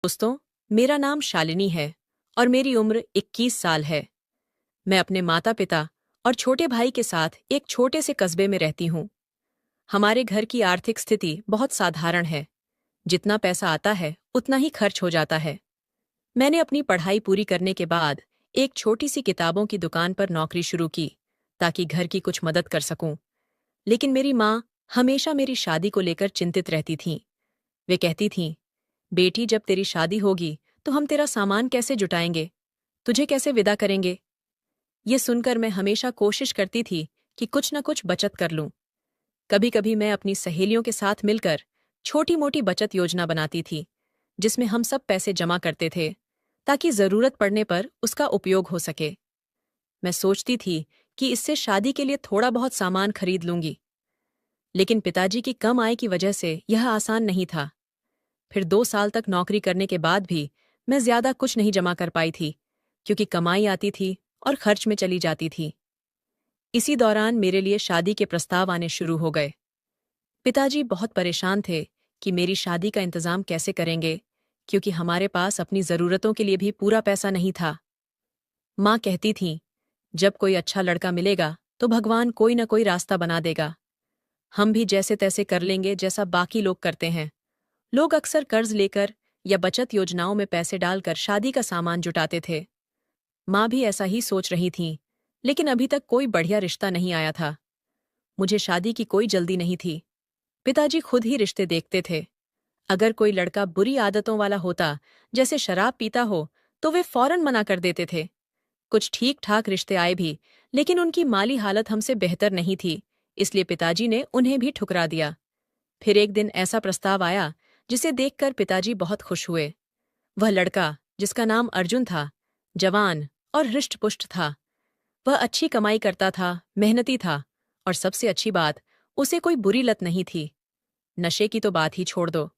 दोस्तों, मेरा नाम शालिनी है और मेरी उम्र 21 साल है। मैं अपने माता पिता और छोटे भाई के साथ एक छोटे से कस्बे में रहती हूँ। हमारे घर की आर्थिक स्थिति बहुत साधारण है। जितना पैसा आता है उतना ही खर्च हो जाता है। मैंने अपनी पढ़ाई पूरी करने के बाद एक छोटी सी किताबों की दुकान पर नौकरी शुरू की ताकि घर की कुछ मदद कर सकूं। लेकिन मेरी माँ हमेशा मेरी शादी को लेकर चिंतित रहती थीं। वे कहती थीं, बेटी जब तेरी शादी होगी तो हम तेरा सामान कैसे जुटाएंगे, तुझे कैसे विदा करेंगे। ये सुनकर मैं हमेशा कोशिश करती थी कि कुछ न कुछ बचत कर लूं। कभी कभी मैं अपनी सहेलियों के साथ मिलकर छोटी मोटी बचत योजना बनाती थी, जिसमें हम सब पैसे जमा करते थे ताकि जरूरत पड़ने पर उसका उपयोग हो सके। मैं सोचती थी कि इससे शादी के लिए थोड़ा बहुत सामान खरीद लूंगी, लेकिन पिताजी की कम आय की वजह से यह आसान नहीं था। फिर 2 साल तक नौकरी करने के बाद भी मैं ज्यादा कुछ नहीं जमा कर पाई थी, क्योंकि कमाई आती थी और खर्च में चली जाती थी। इसी दौरान मेरे लिए शादी के प्रस्ताव आने शुरू हो गए। पिताजी बहुत परेशान थे कि मेरी शादी का इंतजाम कैसे करेंगे, क्योंकि हमारे पास अपनी जरूरतों के लिए भी पूरा पैसा नहीं था। माँ कहती थीं, जब कोई अच्छा लड़का मिलेगा तो भगवान कोई न कोई रास्ता बना देगा। हम भी जैसे तैसे कर लेंगे जैसा बाकी लोग करते हैं। लोग अक्सर कर्ज लेकर या बचत योजनाओं में पैसे डालकर शादी का सामान जुटाते थे। माँ भी ऐसा ही सोच रही थीं, लेकिन अभी तक कोई बढ़िया रिश्ता नहीं आया था। मुझे शादी की कोई जल्दी नहीं थी। पिताजी खुद ही रिश्ते देखते थे। अगर कोई लड़का बुरी आदतों वाला होता, जैसे शराब पीता हो, तो वे फौरन मना कर देते थे। कुछ ठीक ठाक रिश्ते आए भी, लेकिन उनकी माली हालत हमसे बेहतर नहीं थी, इसलिए पिताजी ने उन्हें भी ठुकरा दिया। फिर एक दिन ऐसा प्रस्ताव आया जिसे देखकर पिताजी बहुत खुश हुए। वह लड़का, जिसका नाम अर्जुन था, जवान और हृष्ट-पुष्ट था। वह अच्छी कमाई करता था, मेहनती था, और सबसे अच्छी बात, उसे कोई बुरी लत नहीं थी। नशे की तो बात ही छोड़ दो।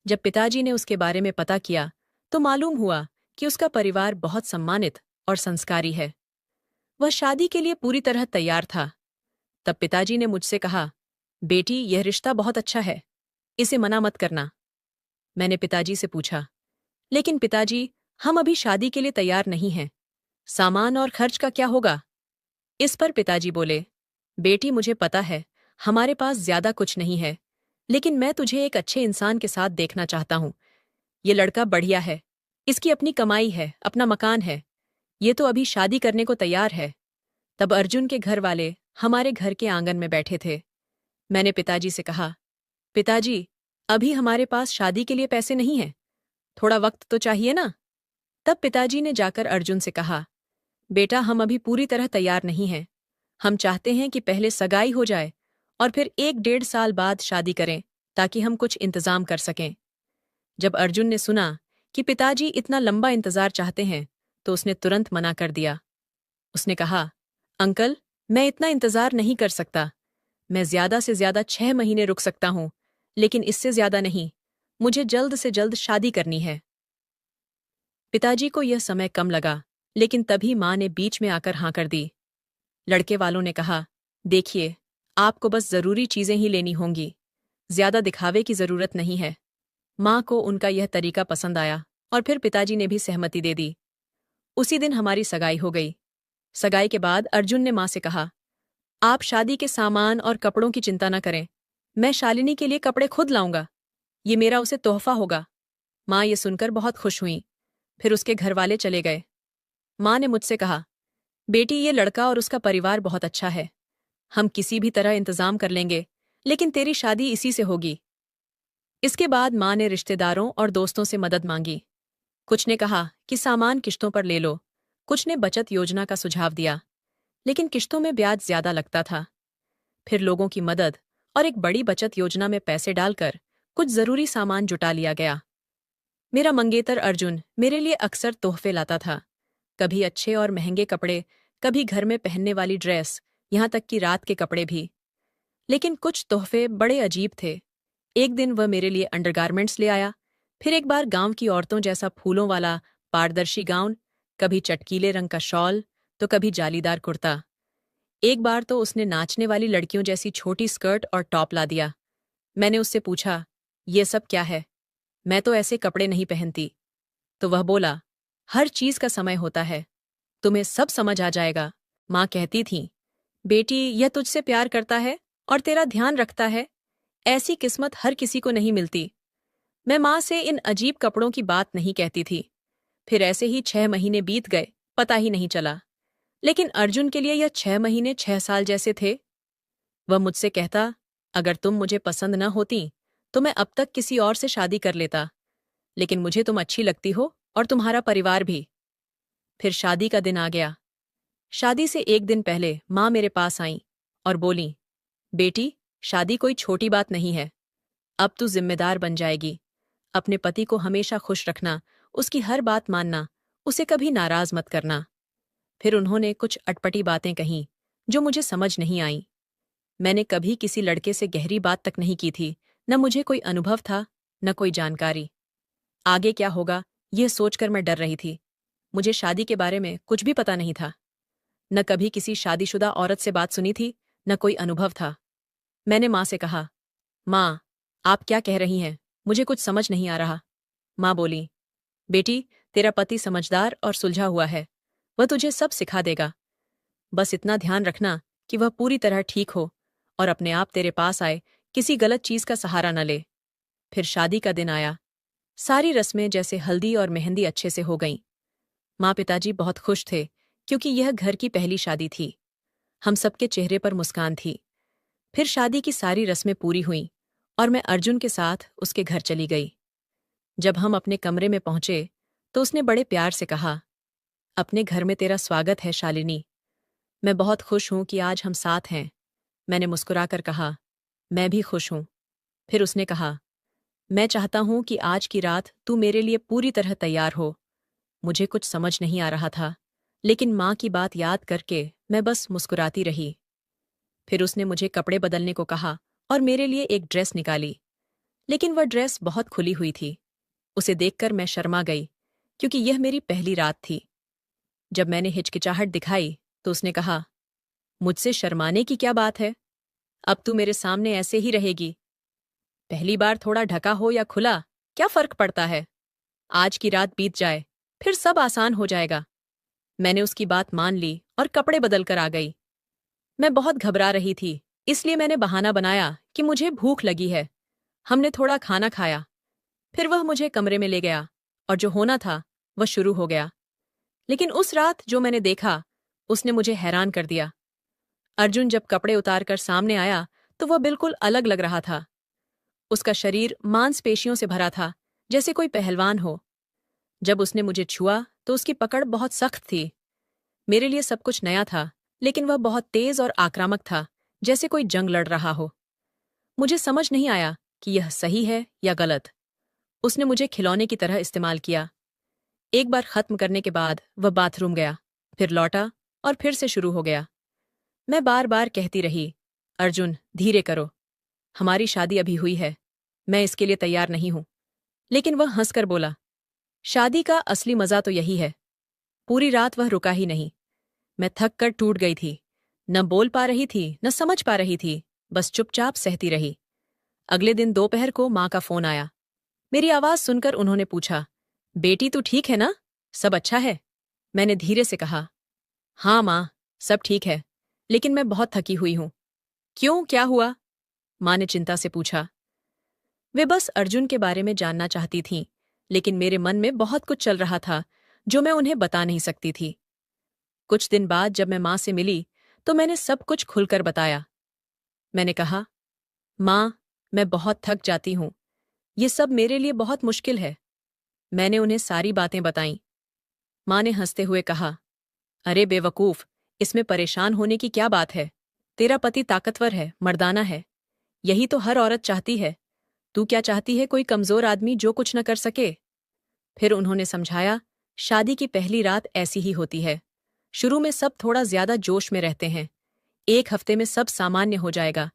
जब पिताजी ने उसके बारे में पता किया, तो मालूम हुआ कि उसका परिवार बहुत सम्मानित और संस्कारी है। वह शादी के लिए पूरी तरह तैयार था। तब पिताजी ने मुझसे कहा, बेटी, यह रिश्ता बहुत अच्छा है, इसे मना मत करना। मैंने पिताजी से पूछा, लेकिन पिताजी, हम अभी शादी के लिए तैयार नहीं हैं। सामान और खर्च का क्या होगा? इस पर पिताजी बोले, बेटी, मुझे पता है हमारे पास ज्यादा कुछ नहीं है, लेकिन मैं तुझे एक अच्छे इंसान के साथ देखना चाहता हूँ। ये लड़का बढ़िया है, इसकी अपनी कमाई है, अपना मकान है, ये तो अभी शादी करने को तैयार है। तब अर्जुन के घर वाले हमारे घर के आंगन में बैठे थे। मैंने पिताजी से कहा, पिताजी, अभी हमारे पास शादी के लिए पैसे नहीं हैं, थोड़ा वक्त तो चाहिए ना। तब पिताजी ने जाकर अर्जुन से कहा, बेटा, हम अभी पूरी तरह तैयार नहीं हैं। हम चाहते हैं कि पहले सगाई हो जाए और फिर 1-1.5 साल बाद शादी करें, ताकि हम कुछ इंतजाम कर सकें। जब अर्जुन ने सुना कि पिताजी इतना लंबा इंतजार चाहते हैं, तो उसने तुरंत मना कर दिया। उसने कहा, अंकल, मैं इतना इंतजार नहीं कर सकता। मैं ज्यादा से ज्यादा 6 महीने रुक सकता हूँ, लेकिन इससे ज्यादा नहीं। मुझे जल्द से जल्द शादी करनी है। पिताजी को यह समय कम लगा, लेकिन तभी माँ ने बीच में आकर हाँ कर दी। लड़के वालों ने कहा, देखिए, आपको बस जरूरी चीजें ही लेनी होंगी, ज्यादा दिखावे की जरूरत नहीं है। माँ को उनका यह तरीका पसंद आया और फिर पिताजी ने भी सहमति दे दी। उसी दिन हमारी सगाई हो गई। सगाई के बाद अर्जुन ने माँ से कहा, आप शादी के सामान और कपड़ों की चिंता न करें, मैं शालिनी के लिए कपड़े खुद लाऊंगा। ये मेरा उसे तोहफा होगा। माँ ये सुनकर बहुत खुश हुई। फिर उसके घर वाले चले गए। माँ ने मुझसे कहा, बेटी, ये लड़का और उसका परिवार बहुत अच्छा है। हम किसी भी तरह इंतजाम कर लेंगे, लेकिन तेरी शादी इसी से होगी। इसके बाद माँ ने रिश्तेदारों और दोस्तों से मदद मांगी। कुछ ने कहा कि सामान किश्तों पर ले लो, कुछ ने बचत योजना का सुझाव दिया, लेकिन किश्तों में ब्याज ज्यादा लगता था। फिर लोगों की मदद और एक बड़ी बचत योजना में पैसे डालकर कुछ जरूरी सामान जुटा लिया गया। मेरा मंगेतर अर्जुन मेरे लिए अक्सर तोहफे लाता था, कभी अच्छे और महंगे कपड़े, कभी घर में पहनने वाली ड्रेस, यहाँ तक कि रात के कपड़े भी। लेकिन कुछ तोहफे बड़े अजीब थे। एक दिन वह मेरे लिए अंडरगारमेंट्स ले आया, फिर एक बार गांव की औरतों जैसा फूलों वाला पारदर्शी गाउन, कभी चटकीले रंग का शॉल, तो कभी जालीदार कुर्ता। एक बार तो उसने नाचने वाली लड़कियों जैसी छोटी स्कर्ट और टॉप ला दिया। मैंने उससे पूछा, ये सब क्या है? मैं तो ऐसे कपड़े नहीं पहनती। तो वह बोला, हर चीज का समय होता है, तुम्हें सब समझ आ जाएगा। माँ कहती थी, बेटी यह तुझसे प्यार करता है और तेरा ध्यान रखता है, ऐसी किस्मत हर किसी को नहीं मिलती। मैं माँ से इन अजीब कपड़ों की बात नहीं कहती थी। फिर ऐसे ही 6 महीने बीत गए, पता ही नहीं चला। लेकिन अर्जुन के लिए यह 6 महीने 6 साल जैसे थे। वह मुझसे कहता, अगर तुम मुझे पसंद न होती तो मैं अब तक किसी और से शादी कर लेता, लेकिन मुझे तुम अच्छी लगती हो और तुम्हारा परिवार भी। फिर शादी का दिन आ गया। शादी से एक दिन पहले माँ मेरे पास आईं और बोलीं, बेटी, शादी कोई छोटी बात नहीं है। अब तू जिम्मेदार बन जाएगी। अपने पति को हमेशा खुश रखना, उसकी हर बात मानना, उसे कभी नाराज मत करना। फिर उन्होंने कुछ अटपटी बातें कहीं जो मुझे समझ नहीं आईं। मैंने कभी किसी लड़के से गहरी बात तक नहीं की थी, न मुझे कोई अनुभव था, न कोई जानकारी। आगे क्या होगा, यह सोचकर मैं डर रही थी। मुझे शादी के बारे में कुछ भी पता नहीं था। न कभी किसी शादीशुदा औरत से बात सुनी थी, न कोई अनुभव था। मैंने माँ से कहा, माँ, आप क्या कह रही हैं? मुझे कुछ समझ नहीं आ रहा। माँ बोली, बेटी, तेरा पति समझदार और सुलझा हुआ है, वह तुझे सब सिखा देगा। बस इतना ध्यान रखना कि वह पूरी तरह ठीक हो और अपने आप तेरे पास आए, किसी गलत चीज का सहारा न ले। फिर शादी का दिन आया। सारी रस्में जैसे हल्दी और मेहंदी अच्छे से हो गईं। माँ पिताजी बहुत खुश थे, क्योंकि यह घर की पहली शादी थी। हम सबके चेहरे पर मुस्कान थी। फिर शादी की सारी रस्में पूरी हुईं और मैं अर्जुन के साथ उसके घर चली गई। जब हम अपने कमरे में पहुंचे तो उसने बड़े प्यार से कहा, अपने घर में तेरा स्वागत है शालिनी। मैं बहुत खुश हूं कि आज हम साथ हैं। मैंने मुस्कुराकर कहा, मैं भी खुश हूं। फिर उसने कहा, मैं चाहता हूं कि आज की रात तू मेरे लिए पूरी तरह तैयार हो। मुझे कुछ समझ नहीं आ रहा था, लेकिन माँ की बात याद करके मैं बस मुस्कुराती रही। फिर उसने मुझे कपड़े बदलने को कहा और मेरे लिए एक ड्रेस निकाली, लेकिन वह ड्रेस बहुत खुली हुई थी। उसे देखकर मैं शर्मा गई, क्योंकि यह मेरी पहली रात थी। जब मैंने हिचकिचाहट दिखाई तो उसने कहा, मुझसे शर्माने की क्या बात है? अब तू मेरे सामने ऐसे ही रहेगी। पहली बार थोड़ा ढका हो या खुला, क्या फर्क पड़ता है? आज की रात बीत जाए, फिर सब आसान हो जाएगा। मैंने उसकी बात मान ली और कपड़े बदल कर आ गई। मैं बहुत घबरा रही थी, इसलिए मैंने बहाना बनाया कि मुझे भूख लगी है। हमने थोड़ा खाना खाया। फिर वह मुझे कमरे में ले गया और जो होना था वह शुरू हो गया। लेकिन उस रात जो मैंने देखा, उसने मुझे हैरान कर दिया। अर्जुन जब कपड़े उतारकर सामने आया तो वह बिल्कुल अलग लग रहा था। उसका शरीर मांसपेशियों से भरा था, जैसे कोई पहलवान हो। जब उसने मुझे छुआ तो उसकी पकड़ बहुत सख्त थी। मेरे लिए सब कुछ नया था, लेकिन वह बहुत तेज और आक्रामक था, जैसे कोई जंग लड़ रहा हो। मुझे समझ नहीं आया कि यह सही है या गलत। उसने मुझे खिलौने की तरह इस्तेमाल किया। एक बार खत्म करने के बाद वह बाथरूम गया, फिर लौटा और फिर से शुरू हो गया। मैं बार बार कहती रही, अर्जुन, धीरे करो, हमारी शादी अभी हुई है, मैं इसके लिए तैयार नहीं हूं। लेकिन वह हंसकर बोला, शादी का असली मजा तो यही है। पूरी रात वह रुका ही नहीं। मैं थक कर टूट गई थी, न बोल पा रही थी, न समझ पा रही थी, बस चुपचाप सहती रही। अगले दिन दोपहर को माँ का फोन आया। मेरी आवाज सुनकर उन्होंने पूछा, बेटी तू ठीक है ना? सब अच्छा है? मैंने धीरे से कहा, हाँ माँ, सब ठीक है, लेकिन मैं बहुत थकी हुई हूं। क्यों, क्या हुआ? माँ ने चिंता से पूछा। वे बस अर्जुन के बारे में जानना चाहती थीं, लेकिन मेरे मन में बहुत कुछ चल रहा था जो मैं उन्हें बता नहीं सकती थी। कुछ दिन बाद जब मैं माँ से मिली तो मैंने सब कुछ खुलकर बताया। मैंने कहा, माँ, मैं बहुत थक जाती हूँ, ये सब मेरे लिए बहुत मुश्किल है। मैंने उन्हें सारी बातें बताईं। माँ ने हंसते हुए कहा, अरे बेवकूफ, इसमें परेशान होने की क्या बात है? तेरा पति ताकतवर है, मर्दाना है, यही तो हर औरत चाहती है। तू क्या चाहती है, कोई कमजोर आदमी जो कुछ न कर सके? फिर उन्होंने समझाया, शादी की पहली रात ऐसी ही होती है। शुरू में सब थोड़ा ज्यादा जोश में रहते हैं, एक हफ्ते में सब सामान्य हो जाएगा।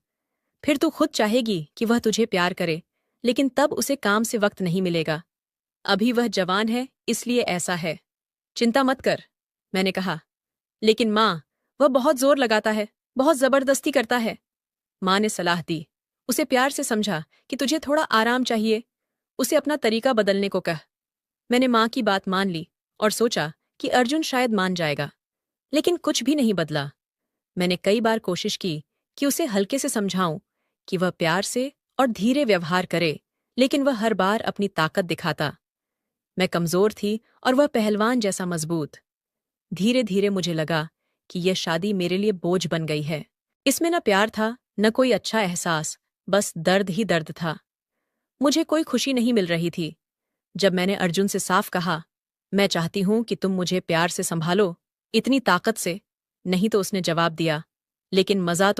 फिर तू खुद चाहेगी कि वह तुझे प्यार करे, लेकिन तब उसे काम से वक्त नहीं मिलेगा। अभी वह जवान है, इसलिए ऐसा है। चिंता मत कर, मैंने कहा। लेकिन माँ, वह बहुत जोर लगाता है, बहुत जबरदस्ती करता है। माँ ने सलाह दी, उसे प्यार से समझा कि तुझे थोड़ा आराम चाहिए। उसे अपना तरीका बदलने को कह। मैंने माँ की बात मान ली और सोचा कि अर्जुन शायद मान जाएगा, लेकिन कुछ भी नहीं बदला। मैंने कई बार कोशिश की कि उसे हल्के से समझाऊं कि वह प्यार से और धीरे व्यवहार करे, लेकिन वह हर बार अपनी ताकत दिखाता। मैं कमजोर थी और वह पहलवान जैसा मजबूत। धीरे धीरे मुझे लगा कि यह शादी मेरे लिए बोझ बन गई है। इसमें न प्यार था, न कोई अच्छा एहसास, बस दर्द ही दर्द था। मुझे कोई खुशी नहीं मिल रही थी। जब मैंने अर्जुन से साफ कहा, मैं चाहती हूं कि तुम मुझे प्यार से संभालो, इतनी ताकत से, नहीं तो उसने जवाब दिया, लेकिन मजा तो